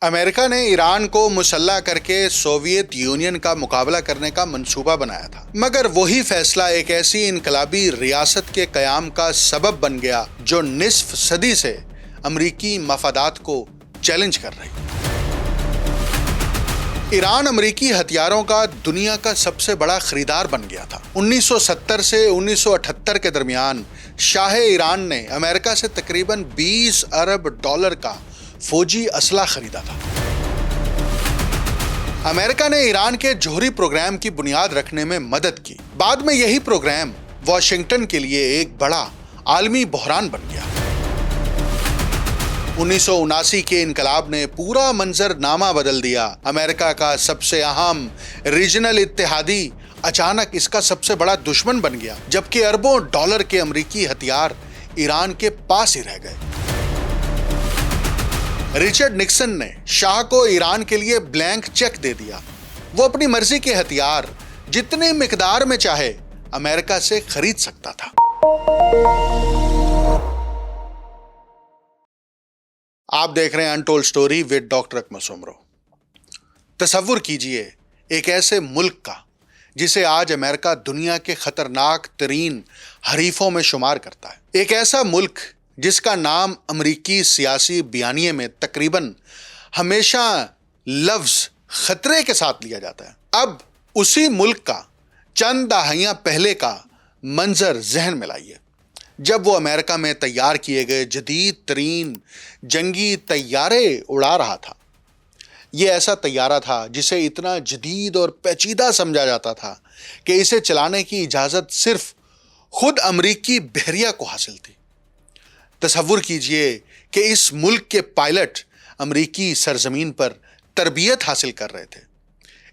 امریکہ نے ایران کو مسلح کر کے سوویت یونین کا مقابلہ کرنے کا منصوبہ بنایا تھا، مگر وہی فیصلہ ایک ایسی انقلابی ریاست کے قیام کا سبب بن گیا جو نصف صدی سے امریکی مفادات کو چیلنج کر رہی۔ ایران امریکی ہتھیاروں کا دنیا کا سب سے بڑا خریدار بن گیا تھا۔ 1970 سے 1978 کے درمیان شاہ ایران نے امریکہ سے تقریباً $20 ارب کا فوجی اسلحہ خریدا تھا۔ امریکہ نے ایران کے جوہری پروگرام کی بنیاد رکھنے میں مدد کی۔ بعد میں یہی پروگرام واشنگٹن کے لیے ایک بڑا عالمی بحران بن گیا۔ 1979 کے انقلاب نے پورا منظر نامہ بدل دیا۔ امریکہ کا سب سے اہم ریجنل اتحادی اچانک اس کا سب سے بڑا دشمن بن گیا، جبکہ اربوں ڈالر کے امریکی ہتھیار ایران کے پاس ہی رہ گئے۔ رچرڈ نکسن نے شاہ کو ایران کے لیے بلینک چیک دے دیا۔ وہ اپنی مرضی کے ہتھیار جتنی مقدار میں چاہے امریکہ سے خرید سکتا تھا۔ آپ دیکھ رہے ہیں انٹولڈ سٹوری ود ڈاکٹر اکمل سومرو۔ تصور کیجئے ایک ایسے ملک کا جسے آج امریکہ دنیا کے خطرناک ترین حریفوں میں شمار کرتا ہے۔ ایک ایسا ملک جس کا نام امریکی سیاسی بیانیے میں تقریباً ہمیشہ لفظ خطرے کے ساتھ لیا جاتا ہے۔ اب اسی ملک کا چند دہائیاں پہلے کا منظر ذہن میں لائیے، جب وہ امریکہ میں تیار کیے گئے جدید ترین جنگی طیارے اڑا رہا تھا۔ یہ ایسا طیارہ تھا جسے اتنا جدید اور پیچیدہ سمجھا جاتا تھا کہ اسے چلانے کی اجازت صرف خود امریکی بحریہ کو حاصل تھی۔ تصور کیجئے کہ اس ملک کے پائلٹ امریکی سرزمین پر تربیت حاصل کر رہے تھے۔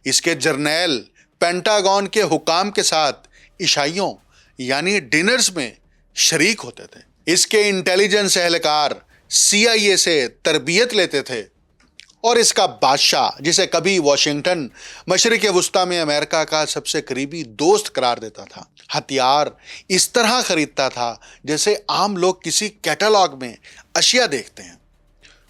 اس کے جرنیل پینٹاگون کے حکام کے ساتھ عشائیوں یعنی ڈنرز میں شریک ہوتے تھے۔ اس کے انٹیلیجنس اہلکار CIA سے تربیت لیتے تھے، اور اس کا بادشاہ، جسے کبھی واشنگٹن مشرق وسطیٰ میں امریکہ کا سب سے قریبی دوست قرار دیتا تھا، ہتھیار اس طرح خریدتا تھا جیسے عام لوگ کسی کیٹالاگ میں اشیاء دیکھتے ہیں۔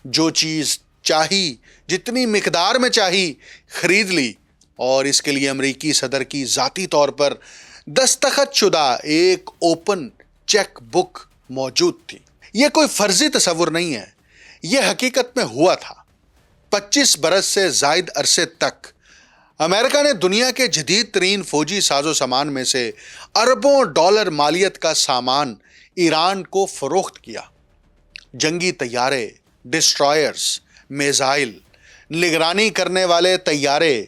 جو چیز چاہی، جتنی مقدار میں چاہی، خرید لی، اور اس کے لیے امریکی صدر کی ذاتی طور پر دستخط شدہ ایک اوپن چیک بک موجود تھی۔ یہ کوئی فرضی تصور نہیں ہے، یہ حقیقت میں ہوا تھا۔ 25 برس سے زائد عرصے تک امریکہ نے دنیا کے جدید ترین فوجی ساز و سامان میں سے اربوں ڈالر مالیت کا سامان ایران کو فروخت کیا۔ جنگی طیارے، ڈسٹرائرز، میزائل، نگرانی کرنے والے طیارے،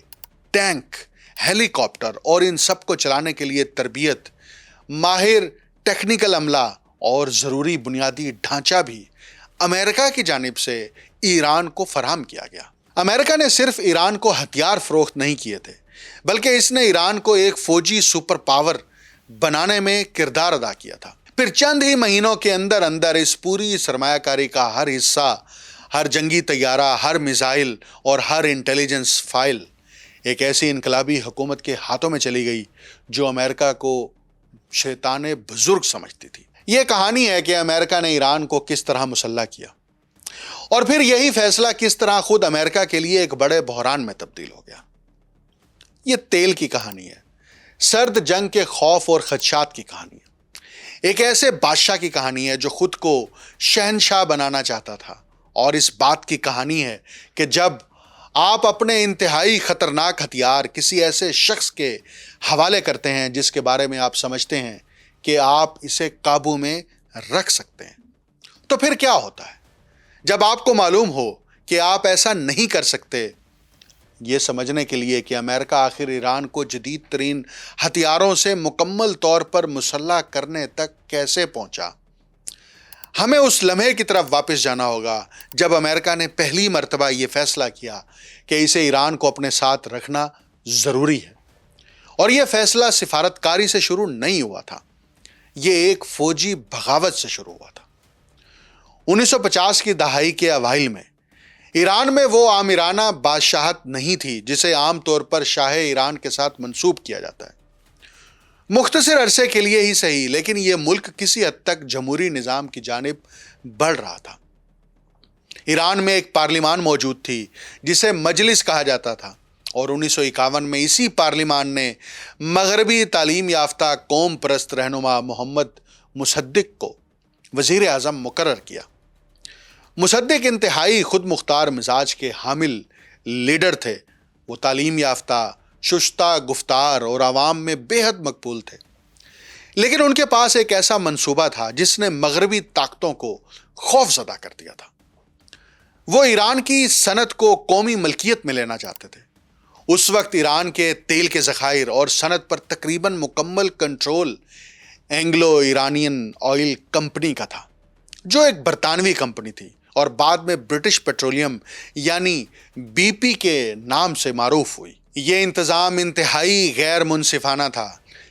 ٹینک، ہیلی کاپٹر، اور ان سب کو چلانے کے لیے تربیت، ماہر ٹیکنیکل عملہ اور ضروری بنیادی ڈھانچہ بھی امریکہ کی جانب سے ایران کو فراہم کیا گیا۔ امریکہ نے صرف ایران کو ہتھیار فروخت نہیں کیے تھے، بلکہ اس نے ایران کو ایک فوجی سپر پاور بنانے میں کردار ادا کیا تھا۔ پھر چند ہی مہینوں کے اندر اندر اس پوری سرمایہ کاری کا ہر حصہ، ہر جنگی طیارہ، ہر میزائل اور ہر انٹیلیجنس فائل ایک ایسی انقلابی حکومت کے ہاتھوں میں چلی گئی جو امریکہ کو شیطان بزرگ سمجھتی تھی۔ یہ کہانی ہے کہ امریکہ نے ایران کو کس طرح مسلح کیا، اور پھر یہی فیصلہ کس طرح خود امریکہ کے لیے ایک بڑے بحران میں تبدیل ہو گیا۔ یہ تیل کی کہانی ہے، سرد جنگ کے خوف اور خدشات کی کہانی ہے، ایک ایسے بادشاہ کی کہانی ہے جو خود کو شہنشاہ بنانا چاہتا تھا، اور اس بات کی کہانی ہے کہ جب آپ اپنے انتہائی خطرناک ہتھیار کسی ایسے شخص کے حوالے کرتے ہیں جس کے بارے میں آپ سمجھتے ہیں کہ آپ اسے قابو میں رکھ سکتے ہیں، تو پھر کیا ہوتا ہے جب آپ کو معلوم ہو کہ آپ ایسا نہیں کر سکتے؟ یہ سمجھنے کے لیے کہ امریکہ آخر ایران کو جدید ترین ہتھیاروں سے مکمل طور پر مسلح کرنے تک کیسے پہنچا، ہمیں اس لمحے کی طرف واپس جانا ہوگا جب امریکہ نے پہلی مرتبہ یہ فیصلہ کیا کہ اسے ایران کو اپنے ساتھ رکھنا ضروری ہے۔ اور یہ فیصلہ سفارتکاری سے شروع نہیں ہوا تھا، یہ ایک فوجی بغاوت سے شروع ہوا تھا۔ 1950 کی دہائی کے اوائل میں ایران میں وہ آمرانہ بادشاہت نہیں تھی جسے عام طور پر شاہ ایران کے ساتھ منسوب کیا جاتا ہے۔ مختصر عرصے کے لیے ہی صحیح، لیکن یہ ملک کسی حد تک جمہوری نظام کی جانب بڑھ رہا تھا۔ ایران میں ایک پارلیمان موجود تھی جسے مجلس کہا جاتا تھا، اور 1951 میں اسی پارلیمان نے مغربی تعلیم یافتہ قوم پرست رہنما محمد مصدق کو وزیر اعظم مقرر کیا۔ مصدق انتہائی خود مختار مزاج کے حامل لیڈر تھے۔ وہ تعلیم یافتہ، شستہ گفتار اور عوام میں بے حد مقبول تھے، لیکن ان کے پاس ایک ایسا منصوبہ تھا جس نے مغربی طاقتوں کو خوف زدہ کر دیا تھا۔ وہ ایران کی صنعت کو قومی ملکیت میں لینا چاہتے تھے۔ اس وقت ایران کے تیل کے ذخائر اور صنعت پر تقریباً مکمل control Anglo Iranian oil company کا تھا، جو ایک برطانوی کمپنی تھی اور بعد میں برٹش پیٹرولیم یعنی بی پی کے نام سے معروف ہوئی۔ یہ انتظام انتہائی غیر منصفانہ تھا۔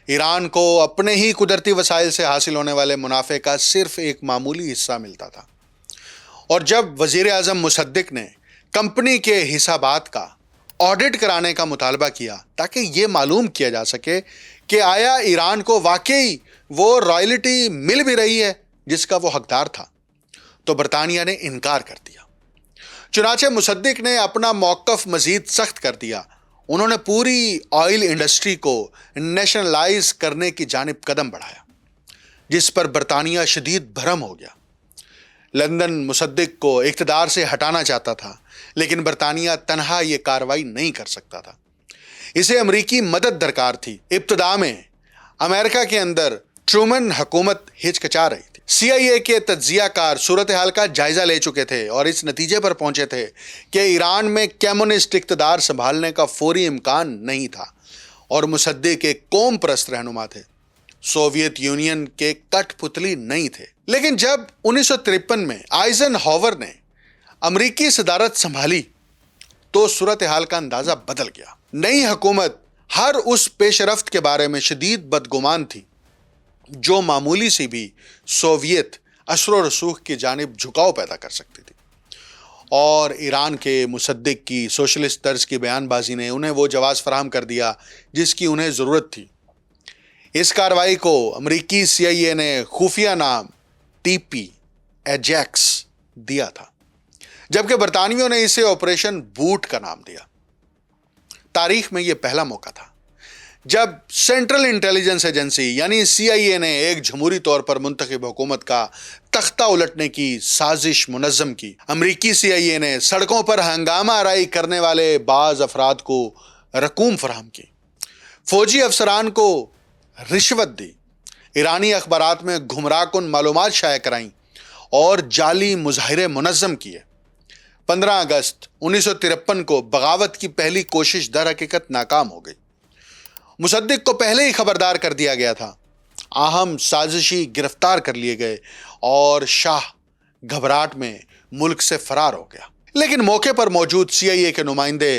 ایران کو اپنے ہی قدرتی وسائل سے حاصل ہونے والے منافع کا صرف ایک معمولی حصہ ملتا تھا، اور جب وزیر اعظم مصدق نے کمپنی کے حسابات کا آڈٹ کرانے کا مطالبہ کیا تاکہ یہ معلوم کیا جا سکے کہ آیا ایران کو واقعی وہ رائلٹی مل بھی رہی ہے جس کا وہ حقدار تھا، تو برطانیہ نے انکار کر دیا۔ چنانچہ مصدق نے اپنا موقف مزید سخت کر دیا۔ انہوں نے پوری آئل انڈسٹری کو نیشنلائز کرنے کی جانب قدم بڑھایا، جس پر برطانیہ شدید بھرم ہو گیا۔ لندن مصدق کو اقتدار سے ہٹانا چاہتا تھا، لیکن برطانیہ تنہا یہ کارروائی نہیں کر سکتا تھا۔ اسے امریکی مدد درکار تھی۔ ابتدا میں امریکہ کے اندر ٹرومن حکومت ہچکچا رہی تھی۔ سی آئی اے کے تجزیہ کار صورتحال کا جائزہ لے چکے تھے اور اس نتیجے پر پہنچے تھے کہ ایران میں کمیونسٹ اقتدار سنبھالنے کا فوری امکان نہیں تھا، اور مصدق ایک قوم پرست رہنما تھے، سوویت یونین کے کٹ پتلی نہیں تھے۔ لیکن جب 1953 میں آئزن ہاور نے امریکی صدارت سنبھالی تو صورتحال کا اندازہ بدل گیا۔ نئی حکومت ہر اس پیش رفت کے بارے میں شدید بدگمان تھی جو معمولی سی بھی سوویت اثر و رسوخ کی جانب جھکاؤ پیدا کر سکتی تھی، اور ایران کے مصدق کی سوشلسٹ طرز کی بیان بازی نے انہیں وہ جواز فراہم کر دیا جس کی انہیں ضرورت تھی۔ اس کارروائی کو امریکی سی آئی اے نے خفیہ نام ٹی پی ایجیکس دیا تھا، جبکہ برطانویوں نے اسے آپریشن بوٹ کا نام دیا۔ تاریخ میں یہ پہلا موقع تھا جب سینٹرل انٹیلیجنس ایجنسی یعنی سی آئی اے نے ایک جمہوری طور پر منتخب حکومت کا تختہ الٹنے کی سازش منظم کی۔ امریکی سی آئی اے نے سڑکوں پر ہنگامہ آرائی کرنے والے بعض افراد کو رقوم فراہم کی، فوجی افسران کو رشوت دی، ایرانی اخبارات میں گمراہ کن معلومات شائع کرائیں اور جعلی مظاہرے منظم کیے۔ 15 اگست 1953 کو بغاوت کی پہلی کوشش در حقیقت ناکام ہو گئی۔ مصدق کو پہلے ہی خبردار کر دیا گیا تھا۔ اہم سازشی گرفتار کر لیے گئے اور شاہ گھبراہٹ میں ملک سے فرار ہو گیا۔ لیکن موقع پر موجود سی آئی اے کے نمائندے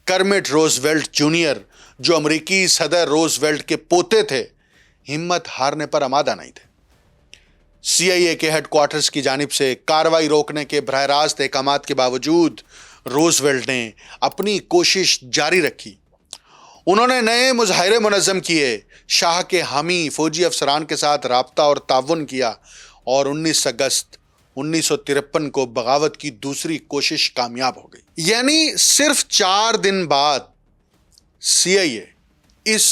کرمٹ روزویلٹ جونیئر، جو امریکی صدر روزویلٹ کے پوتے تھے، ہمت ہارنے پر آمادہ نہیں تھے۔ سی آئی اے کے ہیڈ کوارٹرز کی جانب سے کارروائی روکنے کے براہ راست احکامات کے باوجود روزویلٹ نے اپنی کوشش جاری رکھی۔ انہوں نے نئے مظاہرے منظم کیے، شاہ کے حامی فوجی افسران کے ساتھ رابطہ اور تعاون کیا، اور 19 اگست 1953 کو بغاوت کی دوسری کوشش کامیاب ہو گئی۔ یعنی صرف 4 دن بعد سی آئی اے اس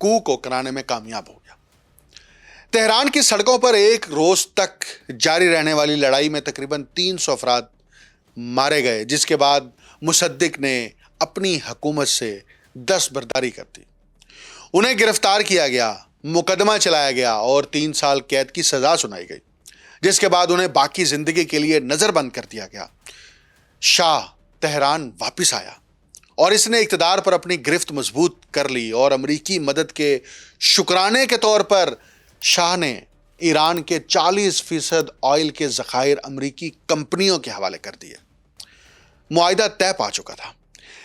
کو کرانے میں کامیاب ہو گیا۔ تہران کی سڑکوں پر ایک روز تک جاری رہنے والی لڑائی میں تقریباً 300 افراد مارے گئے، جس کے بعد مصدق نے اپنی حکومت سے دستبرداری کر دی۔ انہیں گرفتار کیا گیا، مقدمہ چلایا گیا اور 3 سال قید کی سزا سنائی گئی، جس کے بعد انہیں باقی زندگی کے لیے نظر بند کر دیا گیا۔ شاہ تہران واپس آیا اور اس نے اقتدار پر اپنی گرفت مضبوط کر لی، اور امریکی مدد کے شکرانے کے طور پر شاہ نے ایران کے 40% آئل کے ذخائر امریکی کمپنیوں کے حوالے کر دیے۔ معاہدہ طے پا چکا تھا۔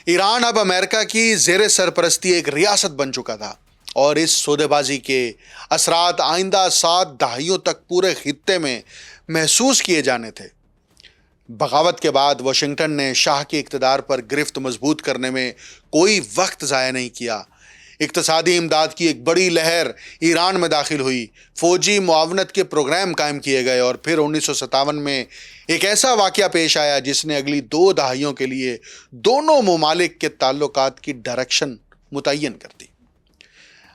ایران اب امریکہ کی زیر سرپرستی ایک ریاست بن چکا تھا، اور اس سودے بازی کے اثرات آئندہ 7 دہائیوں تک پورے خطے میں محسوس کیے جانے تھے۔ بغاوت کے بعد واشنگٹن نے شاہ کے اقتدار پر گرفت مضبوط کرنے میں کوئی وقت ضائع نہیں کیا۔ اقتصادی امداد کی ایک بڑی لہر ایران میں داخل ہوئی، فوجی معاونت کے پروگرام قائم کیے گئے، اور پھر 1957 میں ایک ایسا واقعہ پیش آیا جس نے اگلی 2 دہائیوں کے لیے دونوں ممالک کے تعلقات کی ڈائریکشن متعین کر دی۔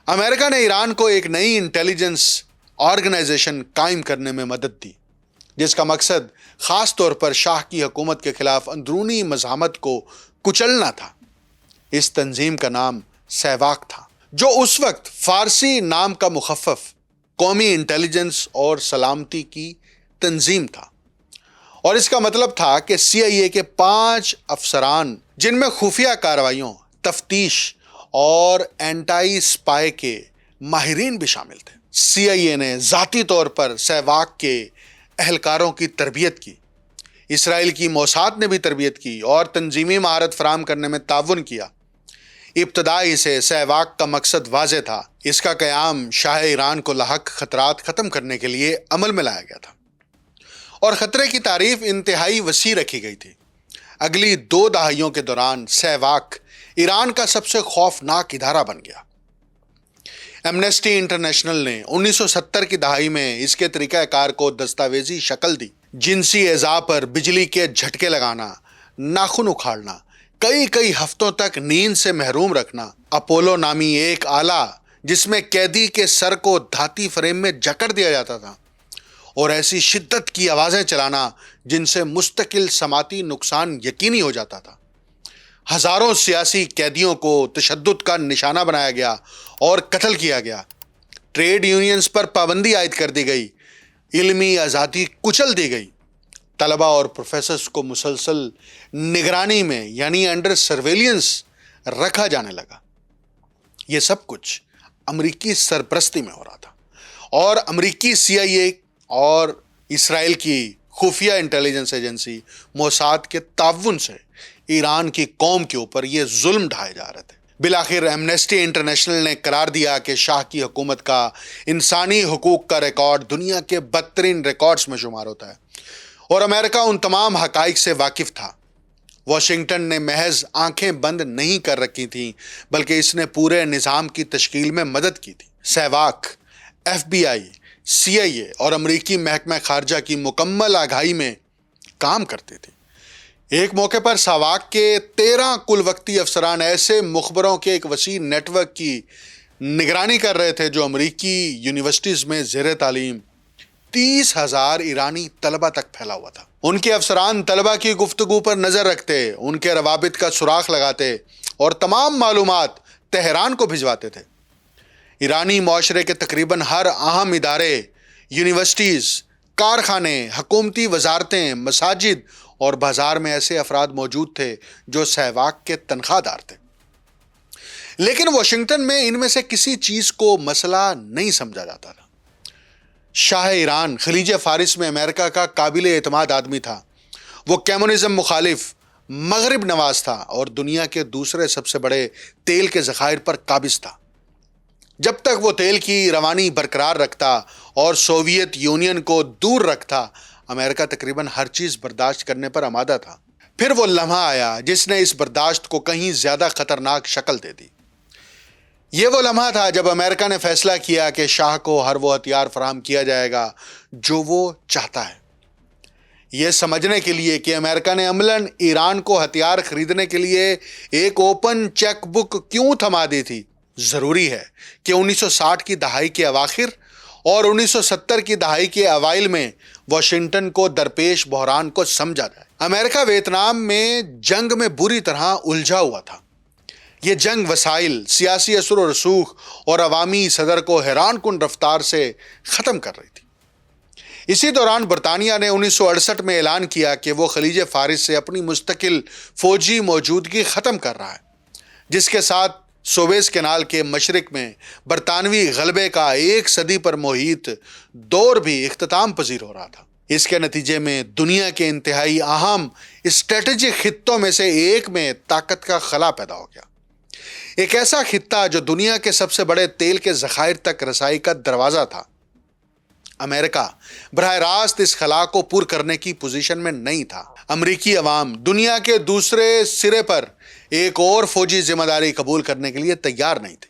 امریکہ نے ایران کو ایک نئی انٹیلیجنس آرگنائزیشن قائم کرنے میں مدد دی، جس کا مقصد خاص طور پر شاہ کی حکومت کے خلاف اندرونی مزاحمت کو کچلنا تھا۔ اس تنظیم کا نام سیواک تھا، جو اس وقت فارسی نام کا مخفف قومی انٹیلیجنس اور سلامتی کی تنظیم تھا، اور اس کا مطلب تھا کہ CIA کے 5 افسران، جن میں خفیہ کارروائیوں، تفتیش اور اینٹائی اسپائی کے ماہرین بھی شامل تھے۔ CIA نے ذاتی طور پر سیواک کے اہلکاروں کی تربیت کی، اسرائیل کی موساد نے بھی تربیت کی اور تنظیمی مہارت فراہم کرنے میں تعاون کیا۔ ابتدائی سے سیواک کا مقصد واضح تھا، اس کا قیام شاہ ایران کو لاحق خطرات ختم کرنے کے لیے عمل میں لایا گیا تھا، اور خطرے کی تعریف انتہائی وسیع رکھی گئی تھی۔ اگلی 2 دہائیوں کے دوران سیواک ایران کا سب سے خوفناک ادارہ بن گیا۔ ایمنسٹی انٹرنیشنل نے 1970 کی دہائی میں اس کے طریقہ کار کو دستاویزی شکل دی۔ جنسی اعضاء پر بجلی کے جھٹکے لگانا، ناخن اکھاڑنا، کئی ہفتوں تک نیند سے محروم رکھنا، اپولو نامی ایک آلہ جس میں قیدی کے سر کو دھاتی فریم میں جکڑ دیا جاتا تھا، اور ایسی شدت کی آوازیں چلانا جن سے مستقل سماعتی نقصان یقینی ہو جاتا تھا۔ ہزاروں سیاسی قیدیوں کو تشدد کا نشانہ بنایا گیا اور قتل کیا گیا۔ ٹریڈ یونینز پر پابندی عائد کر دی گئی، علمی آزادی کچل دی گئی، طلبہ اور پروفیسرز کو مسلسل نگرانی میں یعنی انڈر سرویلنس رکھا جانے لگا۔ یہ سب کچھ امریکی سرپرستی میں ہو رہا تھا، اور امریکی CIA اور اسرائیل کی خفیہ انٹیلیجنس ایجنسی موساد کے تعاون سے ایران کی قوم کے اوپر یہ ظلم ڈھائے جا رہے تھے۔ بالآخر ایمنسٹی انٹرنیشنل نے قرار دیا کہ شاہ کی حکومت کا انسانی حقوق کا ریکارڈ دنیا کے بدترین ریکارڈز میں شمار ہوتا ہے، اور امریکہ ان تمام حقائق سے واقف تھا۔ واشنگٹن نے محض آنکھیں بند نہیں کر رکھی تھیں، بلکہ اس نے پورے نظام کی تشکیل میں مدد کی تھی۔ سیواک، FBI، CIA اور امریکی محکمہ خارجہ کی مکمل آگاہی میں کام کرتی تھی۔ ایک موقع پر سیواک کے 13 کل وقتی افسران ایسے مخبروں کے ایک وسیع نیٹ ورک کی نگرانی کر رہے تھے جو امریکی یونیورسٹیز میں زیر تعلیم 30,000 ایرانی طلبہ تک پھیلا ہوا تھا۔ ان کے افسران طلبہ کی گفتگو پر نظر رکھتے، ان کے روابط کا سراغ لگاتے اور تمام معلومات تہران کو بھجواتے تھے۔ ایرانی معاشرے کے تقریباً ہر اہم ادارے، یونیورسٹیز، کارخانے، حکومتی وزارتیں، مساجد اور بازار میں ایسے افراد موجود تھے جو سیواک کے تنخواہ دار تھے، لیکن واشنگٹن میں ان میں سے کسی چیز کو مسئلہ نہیں سمجھا جاتا تھا۔ شاہ ایران خلیج فارس میں امریکہ کا قابل اعتماد آدمی تھا۔ وہ کمیونزم مخالف، مغرب نواز تھا اور دنیا کے دوسرے سب سے بڑے تیل کے ذخائر پر قابض تھا۔ جب تک وہ تیل کی روانی برقرار رکھتا اور سوویت یونین کو دور رکھتا، امریکہ تقریباً ہر چیز برداشت کرنے پر آمادہ تھا۔ پھر وہ لمحہ آیا جس نے اس برداشت کو کہیں زیادہ خطرناک شکل دے دی۔ یہ وہ لمحہ تھا جب امریکہ نے فیصلہ کیا کہ شاہ کو ہر وہ ہتھیار فراہم کیا جائے گا جو وہ چاہتا ہے۔ یہ سمجھنے کے لیے کہ امریکہ نے عملاً ایران کو ہتھیار خریدنے کے لیے ایک اوپن چیک بک کیوں تھما دی تھی، ضروری ہے کہ 1960 کی دہائی کے اواخر اور 1970 کی دہائی کے اوائل میں واشنگٹن کو درپیش بحران کو سمجھا جائے۔ امریکہ ویتنام میں جنگ میں بری طرح الجھا ہوا تھا۔ یہ جنگ وسائل، سیاسی اثر و رسوخ اور عوامی صدر کو حیران کن رفتار سے ختم کر رہی تھی۔ اسی دوران برطانیہ نے 1968 میں اعلان کیا کہ وہ خلیج فارس سے اپنی مستقل فوجی موجودگی ختم کر رہا ہے، جس کے ساتھ سویز کینال کے مشرق میں برطانوی غلبے کا 1 صدی پر محیط دور بھی اختتام پذیر ہو رہا تھا۔ اس کے نتیجے میں دنیا کے انتہائی اہم اسٹریٹجک خطوں میں سے ایک میں طاقت کا خلا پیدا ہو گیا۔ ایک ایسا خطہ جو دنیا کے سب سے بڑے تیل کے ذخائر تک رسائی کا دروازہ تھا۔ امریکہ براہ راست اس خلا کو پور کرنے کی پوزیشن میں نہیں تھا۔ امریکی عوام دنیا کے دوسرے سرے پر ایک اور فوجی ذمہ داری قبول کرنے کے لیے تیار نہیں تھی۔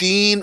$3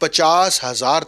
50,000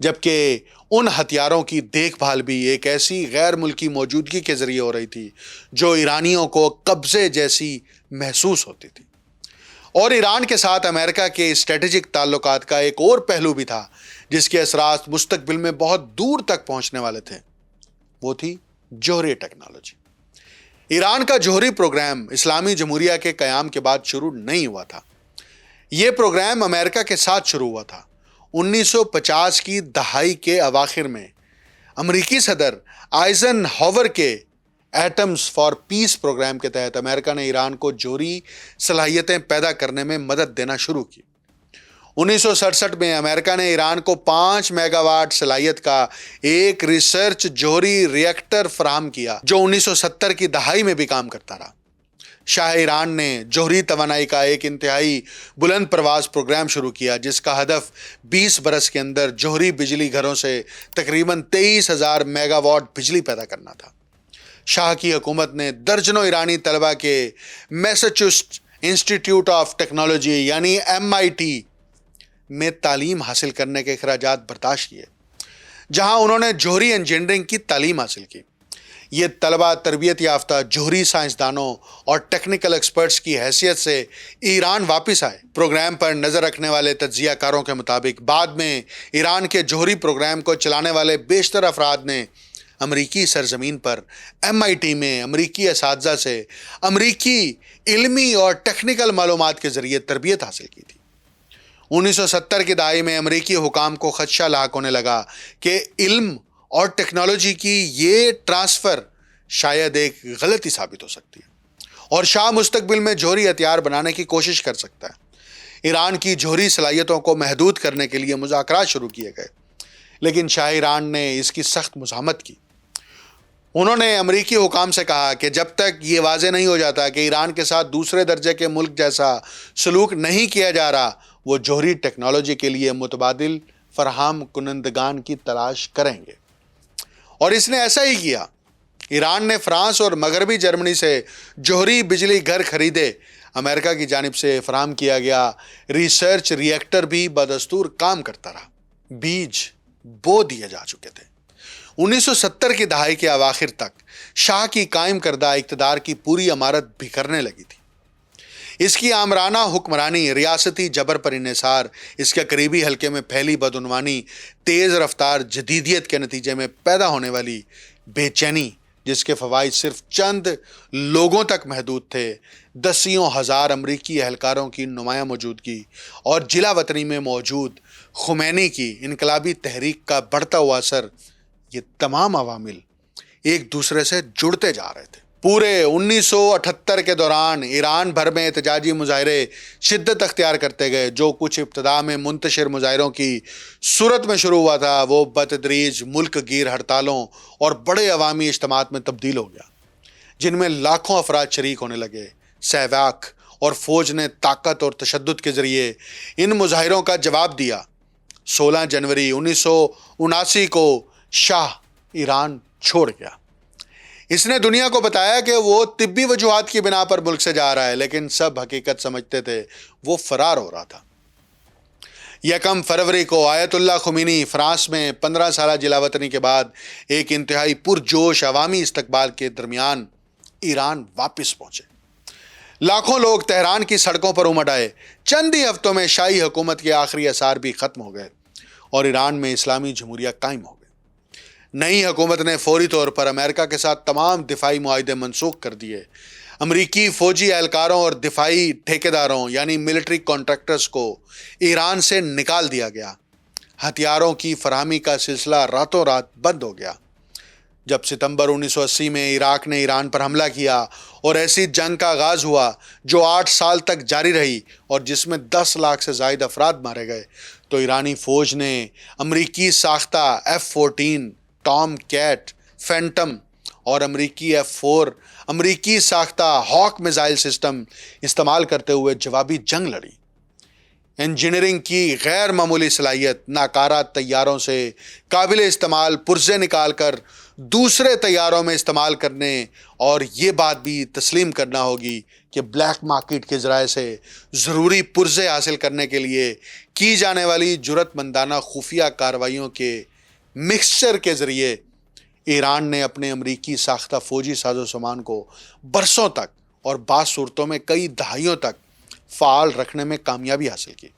جبکہ ان ہتھیاروں کی دیکھ بھال بھی ایک ایسی غیر ملکی موجودگی کے ذریعے ہو رہی تھی جو ایرانیوں کو قبضے جیسی محسوس ہوتی تھی۔ اور ایران کے ساتھ امریکہ کے اسٹریٹجک تعلقات کا ایک اور پہلو بھی تھا جس کے اثرات مستقبل میں بہت دور تک پہنچنے والے تھے، وہ تھی جوہری ٹیکنالوجی۔ ایران کا جوہری پروگرام اسلامی جمہوریہ کے قیام کے بعد شروع نہیں ہوا تھا، یہ پروگرام امریکہ کے ساتھ شروع ہوا تھا۔ 1950 کی دہائی کے اواخر میں امریکی صدر آئزن ہاور کے ایٹمز فار پیس پروگرام کے تحت امریکہ نے ایران کو جوہری صلاحیتیں پیدا کرنے میں مدد دینا شروع کی۔ 1967 میں امریکہ نے ایران کو 5 میگا واٹ صلاحیت کا ایک ریسرچ جوہری ری ایکٹر فراہم کیا جو 1970 کی دہائی میں بھی کام کرتا رہا۔ شاہ ایران نے جوہری توانائی کا ایک انتہائی بلند پرواز پروگرام شروع کیا جس کا ہدف 20 برس کے اندر جوہری بجلی گھروں سے تقریباً 23,000 میگا واٹ بجلی پیدا کرنا تھا۔ شاہ کی حکومت نے درجنوں ایرانی طلبہ کے میساچوسٹس انسٹیٹیوٹ آف ٹیکنالوجی یعنی MIT میں تعلیم حاصل کرنے کے اخراجات برداشت کیے، جہاں انہوں نے جوہری انجینئرنگ کی تعلیم حاصل کی۔ یہ طلبہ تربیت یافتہ جوہری سائنسدانوں اور ٹیکنیکل ایکسپرٹس کی حیثیت سے ایران واپس آئے۔ پروگرام پر نظر رکھنے والے تجزیہ کاروں کے مطابق بعد میں ایران کے جوہری پروگرام کو چلانے والے بیشتر افراد نے امریکی سرزمین پر MIT میں امریکی اساتذہ سے امریکی علمی اور ٹیکنیکل معلومات کے ذریعے تربیت حاصل کی تھی۔ 1970 کی دہائی میں امریکی حکام کو خدشہ لاحق ہونے لگا کہ علم اور ٹیکنالوجی کی یہ ٹرانسفر شاید ایک غلطی ثابت ہو سکتی ہے اور شاہ مستقبل میں جوہری ہتھیار بنانے کی کوشش کر سکتا ہے۔ ایران کی جوہری صلاحیتوں کو محدود کرنے کے لیے مذاکرات شروع کیے گئے، لیکن شاہ ایران نے اس کی سخت مزاحمت کی۔ انہوں نے امریکی حکام سے کہا کہ جب تک یہ واضح نہیں ہو جاتا کہ ایران کے ساتھ دوسرے درجے کے ملک جیسا سلوک نہیں کیا جا رہا، وہ جوہری ٹیکنالوجی کے لیے متبادل فراہم کنندگان کی تلاش کریں گے، اور اس نے ایسا ہی کیا۔ ایران نے فرانس اور مغربی جرمنی سے جوہری بجلی گھر خریدے۔ امریکہ کی جانب سے فراہم کیا گیا ریسرچ ری ایکٹر بھی بدستور کام کرتا رہا۔ بیج بو دیے جا چکے تھے۔ 1970 کی دہائی کے اواخر تک شاہ کی قائم کردہ اقتدار کی پوری عمارت بکھرنے لگی تھی۔ اس کی آمرانہ حکمرانی، ریاستی جبر پر انحصار، اس کے قریبی حلقے میں پھیلی بدعنوانی، تیز رفتار جدیدیت کے نتیجے میں پیدا ہونے والی بے چینی جس کے فوائد صرف چند لوگوں تک محدود تھے، دسیوں ہزار امریکی اہلکاروں کی نمایاں موجودگی اور جلا وطنی میں موجود خمینی کی انقلابی تحریک کا بڑھتا ہوا اثر، یہ تمام عوامل ایک دوسرے سے جڑتے جا رہے تھے۔ پورے 1978 کے دوران ایران بھر میں احتجاجی مظاہرے شدت اختیار کرتے گئے۔ جو کچھ ابتدا میں منتشر مظاہروں کی صورت میں شروع ہوا تھا وہ بتدریج ملک گیر ہڑتالوں اور بڑے عوامی اجتماعات میں تبدیل ہو گیا، جن میں لاکھوں افراد شریک ہونے لگے۔ سہواگ اور فوج نے طاقت اور تشدد کے ذریعے ان مظاہروں کا جواب دیا۔ 16 جنوری 1979 کو شاہ ایران چھوڑ گیا۔ اس نے دنیا کو بتایا کہ وہ طبی وجوہات کی بنا پر ملک سے جا رہا ہے، لیکن سب حقیقت سمجھتے تھے وہ فرار ہو رہا تھا۔ 1 فروری کو آیت اللہ خمینی فرانس میں 15 سالہ جلا وطنی کے بعد ایک انتہائی پرجوش عوامی استقبال کے درمیان ایران واپس پہنچے۔ لاکھوں لوگ تہران کی سڑکوں پر امٹ آئے۔ چند ہی ہفتوں میں شاہی حکومت کے آخری آثار بھی ختم ہو گئے اور ایران میں اسلامی جمہوریہ قائم ہو گئے۔ نئی حکومت نے فوری طور پر امریکہ کے ساتھ تمام دفاعی معاہدے منسوخ کر دیے۔ امریکی فوجی اہلکاروں اور دفاعی ٹھیکیداروں یعنی ملٹری کانٹریکٹرز کو ایران سے نکال دیا گیا۔ ہتھیاروں کی فراہمی کا سلسلہ راتوں رات بند ہو گیا۔ جب ستمبر 1980 میں عراق نے ایران پر حملہ کیا اور ایسی جنگ کا آغاز ہوا جو 8 سال تک جاری رہی اور جس میں 10 لاکھ سے زائد افراد مارے گئے، تو ایرانی فوج نے امریکی ساختہ F-14 ٹام کیٹ فینٹم اور امریکی F-4 امریکی ساختہ ہاک میزائل سسٹم استعمال کرتے ہوئے جوابی جنگ لڑی۔ انجینئرنگ کی غیر معمولی صلاحیت، ناکارہ طیاروں سے قابل استعمال پرزے نکال کر دوسرے طیاروں میں استعمال کرنے اور یہ بات بھی تسلیم کرنا ہوگی کہ بلیک مارکیٹ کے ذرائع سے ضروری پرزے حاصل کرنے کے لیے کی جانے والی جرات مندانہ خفیہ کارروائیوں کے مکسچر کے ذریعے ایران نے اپنے امریکی ساختہ فوجی ساز و سامان کو برسوں تک اور بعض صورتوں میں کئی دہائیوں تک فعال رکھنے میں کامیابی حاصل کی۔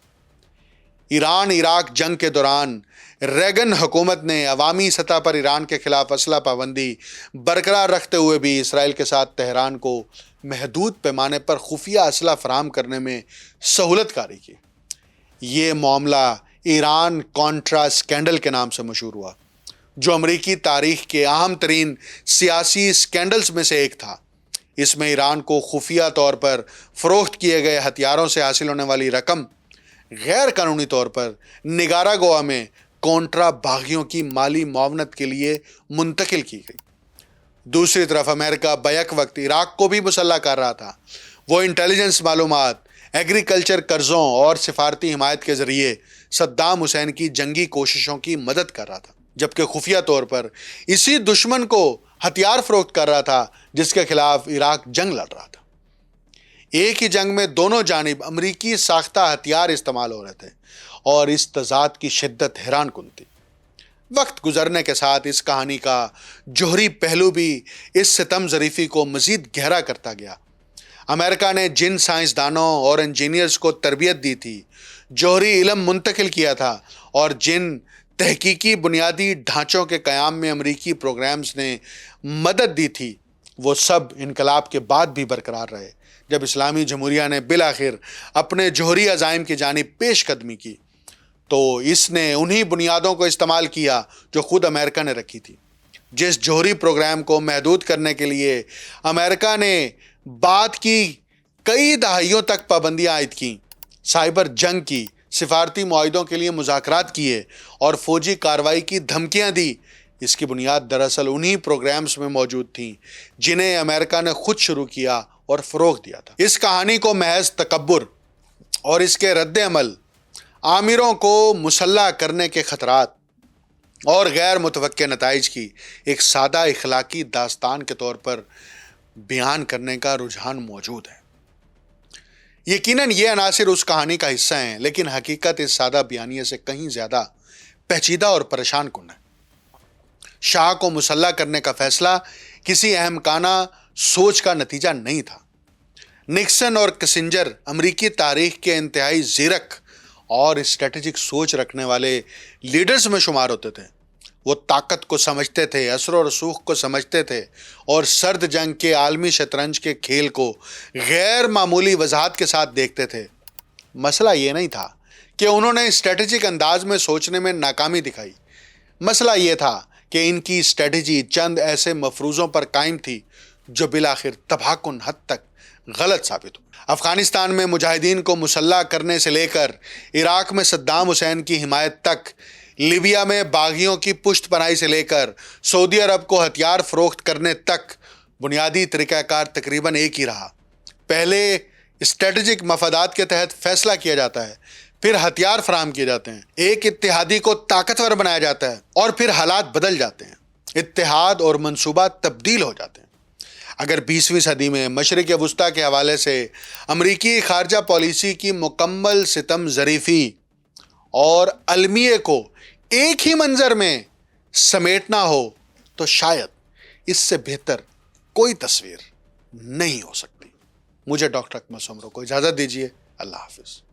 ایران عراق جنگ کے دوران ریگن حکومت نے عوامی سطح پر ایران کے خلاف اسلحہ پابندی برقرار رکھتے ہوئے بھی اسرائیل کے ساتھ تہران کو محدود پیمانے پر خفیہ اسلحہ فراہم کرنے میں سہولت کاری کی۔ یہ معاملہ ایران کانٹرا اسکینڈل کے نام سے مشہور ہوا، جو امریکی تاریخ کے اہم ترین سیاسی اسکینڈلز میں سے ایک تھا۔ اس میں ایران کو خفیہ طور پر فروخت کیے گئے ہتھیاروں سے حاصل ہونے والی رقم غیر قانونی طور پر نگاراگوا میں کانٹرا باغیوں کی مالی معاونت کے لیے منتقل کی گئی۔ دوسری طرف امریکہ بیک وقت عراق کو بھی مسلح کر رہا تھا۔ وہ انٹیلیجنس معلومات، ایگریکلچر قرضوں اور سفارتی حمایت کے ذریعے صدام حسین کی جنگی کوششوں کی مدد کر رہا تھا، جبکہ خفیہ طور پر اسی دشمن کو ہتھیار فروخت کر رہا تھا جس کے خلاف عراق جنگ لڑ رہا تھا۔ ایک ہی جنگ میں دونوں جانب امریکی ساختہ ہتھیار استعمال ہو رہے تھے اور اس تضاد کی شدت حیران کن تھی۔ وقت گزرنے کے ساتھ اس کہانی کا جوہری پہلو بھی اس ستم ظریفی کو مزید گہرا کرتا گیا۔ امریکہ نے جن سائنسدانوں اور انجینئرز کو تربیت دی تھی، جوہری علم منتقل کیا تھا اور جن تحقیقی بنیادی ڈھانچوں کے قیام میں امریکی پروگرامز نے مدد دی تھی، وہ سب انقلاب کے بعد بھی برقرار رہے۔ جب اسلامی جمہوریہ نے بالآخر اپنے جوہری عزائم کی جانب پیش قدمی کی تو اس نے انہی بنیادوں کو استعمال کیا جو خود امریکہ نے رکھی تھی۔ جس جوہری پروگرام کو محدود کرنے کے لیے امریکہ نے بعد کی کئی دہائیوں تک پابندیاں عائد کیں، سائبر جنگ کی، سفارتی معاہدوں کے لیے مذاکرات کیے اور فوجی کارروائی کی دھمکیاں دی، اس کی بنیاد دراصل انہی پروگرامز میں موجود تھیں جنہیں امریکہ نے خود شروع کیا اور فروغ دیا تھا۔ اس کہانی کو محض تکبر اور اس کے رد عمل، آمروں کو مسلح کرنے کے خطرات اور غیر متوقع نتائج کی ایک سادہ اخلاقی داستان کے طور پر بیان کرنے کا رجحان موجود ہے۔ یقیناً یہ عناصر اس کہانی کا حصہ ہیں، لیکن حقیقت اس سادہ بیانیے سے کہیں زیادہ پیچیدہ اور پریشان کن ہے۔ شاہ کو مسلح کرنے کا فیصلہ کسی احمقانہ سوچ کا نتیجہ نہیں تھا۔ نکسن اور کسنجر امریکی تاریخ کے انتہائی زیرک اور اسٹریٹجک سوچ رکھنے والے لیڈرز میں شمار ہوتے تھے۔ وہ طاقت کو سمجھتے تھے، اثر و رسوخ کو سمجھتے تھے اور سرد جنگ کے عالمی شطرنج کے کھیل کو غیر معمولی وضاحت کے ساتھ دیکھتے تھے۔ مسئلہ یہ نہیں تھا کہ انہوں نے اسٹریٹجک انداز میں سوچنے میں ناکامی دکھائی، مسئلہ یہ تھا کہ ان کی اسٹریٹجی چند ایسے مفروضوں پر قائم تھی جو بالآخر تباہ کن حد تک غلط ثابت ہو۔ افغانستان میں مجاہدین کو مسلح کرنے سے لے کر عراق میں صدام حسین کی حمایت تک، لیبیا میں باغیوں کی پشت پناہی سے لے کر سعودی عرب کو ہتھیار فروخت کرنے تک، بنیادی طریقہ کار تقریباً ایک ہی رہا۔ پہلے اسٹریٹجک مفادات کے تحت فیصلہ کیا جاتا ہے، پھر ہتھیار فراہم کیے جاتے ہیں، ایک اتحادی کو طاقتور بنایا جاتا ہے اور پھر حالات بدل جاتے ہیں، اتحاد اور منصوبات تبدیل ہو جاتے ہیں۔ اگر 20ویں صدی میں مشرق وسطیٰ کے حوالے سے امریکی خارجہ پالیسی کی مکمل ستم ظریفی اور المیے کو ایک ہی منظر میں سمیٹنا ہو تو شاید اس سے بہتر کوئی تصویر نہیں ہو سکتی۔ مجھے ڈاکٹر اکمل سومرو کو اجازت دیجیے۔ اللہ حافظ۔